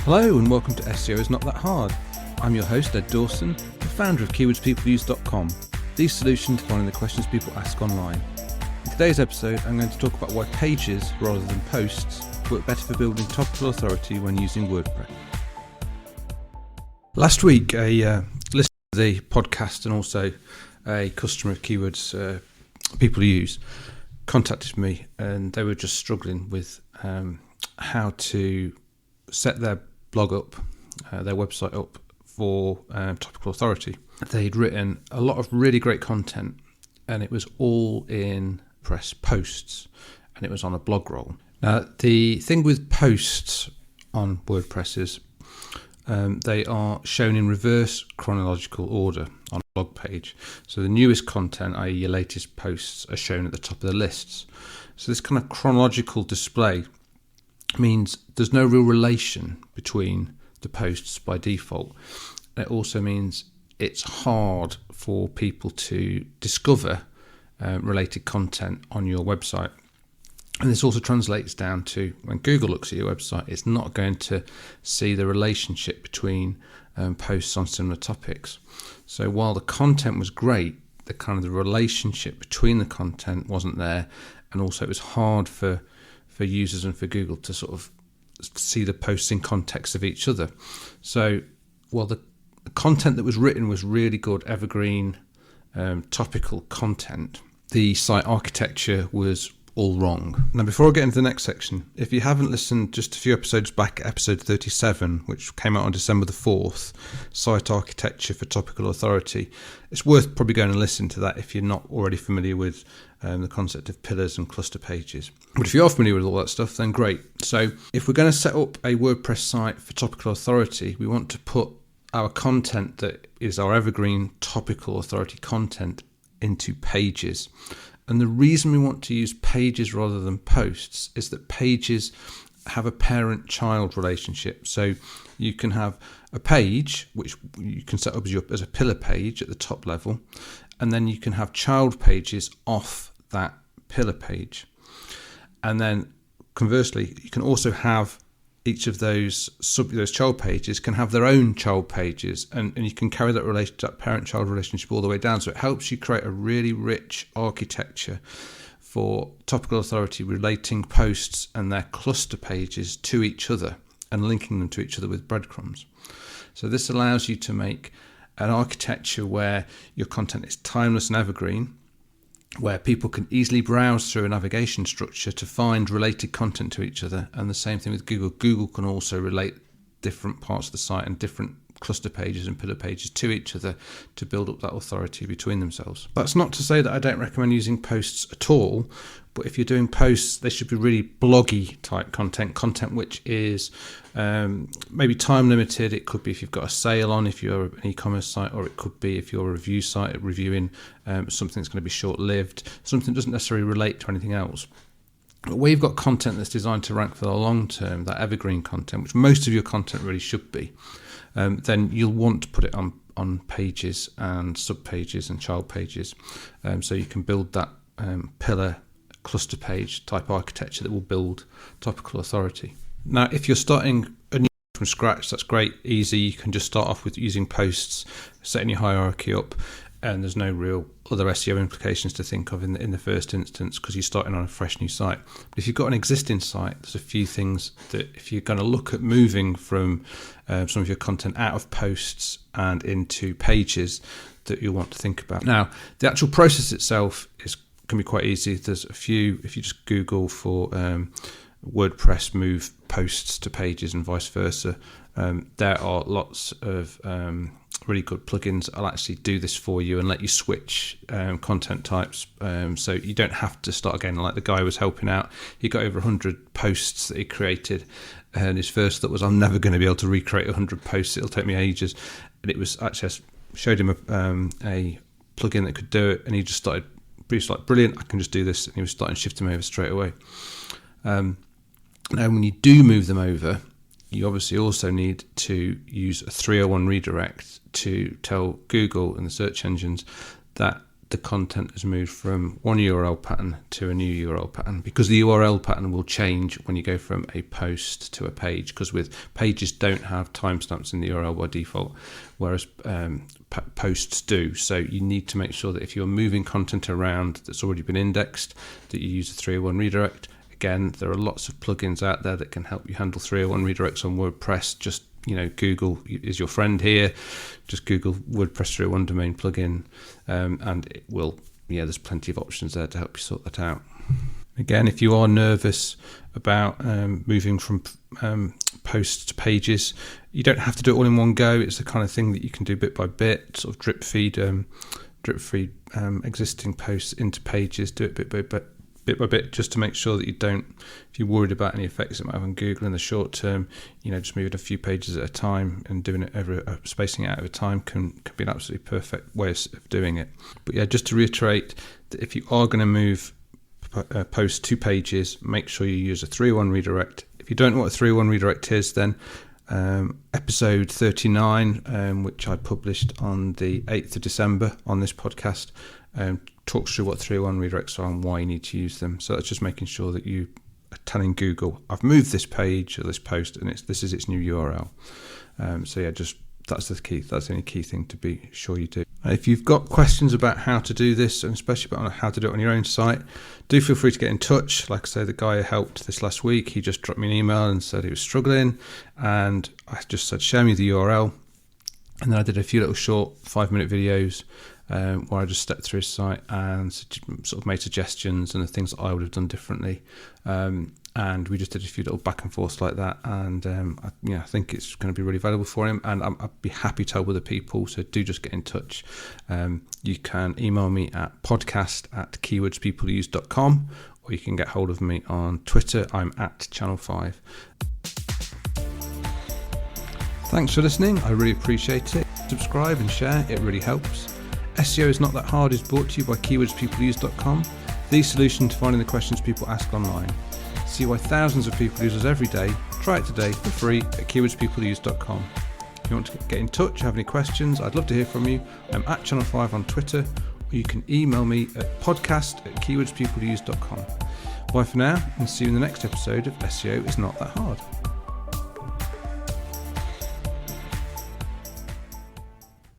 Hello and welcome to SEO is Not That Hard. I'm your host Ed Dawson, the founder of keywordspeopleuse.com, the solution to finding the questions people ask online. In today's episode I'm going to talk about why pages rather than posts work better for building topical authority when using WordPress. Last week a listener to the podcast and also a customer of Keywords People Use contacted me and they were just struggling with how to set their blog up, their website up for topical authority. They'd written a lot of really great content and it was all in press posts and it was on a blog roll. Now the thing with posts on WordPress is they are shown in reverse chronological order on a blog page. So the newest content, i.e. your latest posts, are shown at the top of the lists. So this kind of chronological display means there's no real relation between the posts by default. It also means it's hard for people to discover related content on your website. And this also translates down to when Google looks at your website, it's not going to see the relationship between posts on similar topics. So while the content was great, the relationship between the content wasn't there, and also it was hard for users and for Google to sort of see the posts in context of each other. So while the content that was written was really good, evergreen, topical content, the site architecture was all wrong. Now, before I get into the next section, if you haven't listened just a few episodes back, episode 37, which came out on December the 4th, Site Architecture for Topical Authority, it's worth probably going and listen to that if you're not already familiar with the concept of pillars and cluster pages. But if you are familiar with all that stuff, then great. So if we're going to set up a WordPress site for topical authority, we want to put our content that is our evergreen topical authority content into pages. And the reason we want to use pages rather than posts is that pages have a parent-child relationship. So you can have a page, which you can set up as a pillar page at the top level, and then you can have child pages off that pillar page. And then conversely, you can also have each of those child pages can have their own child pages, and you can carry that parent-child relationship all the way down. So it helps you create a really rich architecture for topical authority relating posts and their cluster pages to each other and linking them to each other with breadcrumbs. So this allows you to make an architecture where your content is timeless and evergreen, where people can easily browse through a navigation structure to find related content to each other. And the same thing with Google. Google can also relate different parts of the site and different cluster pages and pillar pages to each other to build up that authority between themselves. That's not to say that I don't recommend using posts at all, but if you're doing posts, they should be really bloggy type content which is maybe time limited. It could be if you've got a sale on, if you're an e-commerce site, or it could be if you're a review site reviewing something that's going to be short-lived, something that doesn't necessarily relate to anything else. But where you've got content that's designed to rank for the long term, that evergreen content, which most of your content really should be, then you'll want to put it on pages and sub-pages and child pages, so you can build that pillar cluster page type architecture that will build topical authority. Now, if you're starting anew from scratch, that's great, easy. You can just start off with using posts, setting your hierarchy up, and there's no real other SEO implications to think of in the first instance because you're starting on a fresh new site. But if you've got an existing site, there's a few things that if you're going to look at moving from some of your content out of posts and into pages, that you'll want to think about. Now, the actual process itself can be quite easy. There's a few, if you just Google for WordPress move posts to pages and vice versa, there are lots of really good plugins that'll actually do this for you and let you switch content types, so you don't have to start again. Like the guy was helping out, he got over 100 posts that he created, and his first thought was, I'm never going to be able to recreate 100 posts, it'll take me ages. And it was actually, I showed him a plugin that could do it, and he just started, he was like, brilliant, I can just do this, and he was starting to shift them over straight away. Now when you do move them over, you obviously also need to use a 301 redirect to tell Google and the search engines that the content has moved from one URL pattern to a new URL pattern, because the URL pattern will change when you go from a post to a page, because with pages don't have timestamps in the URL by default, whereas posts do. So you need to make sure that if you're moving content around that's already been indexed, that you use a 301 redirect. Again, there are lots of plugins out there that can help you handle 301 redirects on WordPress. Just, Google is your friend here. Just Google WordPress 301 domain plugin, and it will, there's plenty of options there to help you sort that out. Again, if you are nervous about moving from posts to pages, you don't have to do it all in one go. It's the kind of thing that you can do bit by bit, sort of drip feed existing posts into pages, do it bit by bit, just to make sure that you don't, if you're worried about any effects it might have on Google in the short term, just moving a few pages at a time and doing it spacing it out over time can be an absolutely perfect way of doing it. But just to reiterate, that if you are going to move post to pages, make sure you use a 301 redirect. If you don't know what a 301 redirect is, then episode 39, which I published on the 8th of December on this podcast, talks through what 301 redirects are and why you need to use them. So that's just making sure that you are telling Google, I've moved this page or this post and this is its new URL. That's the key. That's the only key thing to be sure you do. If you've got questions about how to do this, and especially about how to do it on your own site, do feel free to get in touch. Like I say, the guy who helped this last week, he just dropped me an email and said he was struggling, and I just said, show me the URL. And then I did a few little short 5-minute videos where I just stepped through his site and sort of made suggestions and the things that I would have done differently. And we just did a few little back and forths like that. And I think it's going to be really valuable for him. And I'd be happy to help other people. So do just get in touch. You can email me at podcast@keywordspeopleuse.com, or you can get hold of me on Twitter. I'm at Channel 5. Thanks for listening. I really appreciate it. Subscribe and share. It really helps. SEO is Not That Hard is brought to you by keywordspeopleuse.com, the solution to finding the questions people ask online. See why thousands of people use us every day. Try it today for free at keywordspeopleuse.com. If you want to get in touch, have any questions, I'd love to hear from you. I'm at Channel 5 on Twitter, or you can email me at podcast@keywordspeopleuse.com. Bye for now, and see you in the next episode of SEO is Not That Hard.